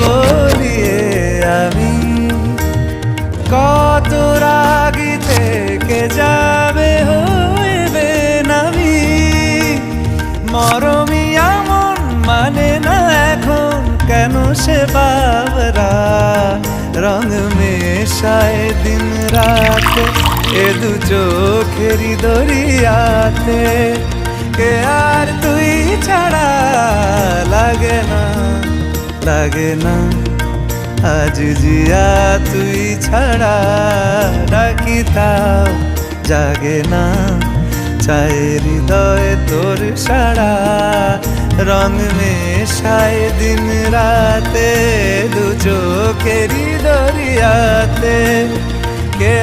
বলিয়ে আমি কত রাগি থেকে যাবে হইবে নামি মরমি এমন মানে না এখন কেন সে বাবরা রং মেশায় দিন রাতে এ দু চোখেরই দরিয়াতে কে আর তুই ছাড়া লাগে না আজ জিয়া তুই ছাড়া ডাকিতাম জাগে না চায় হৃদয় তোর সারা রং মেশায় দিন রাতে দু চোখেরই দরিয়াতে কে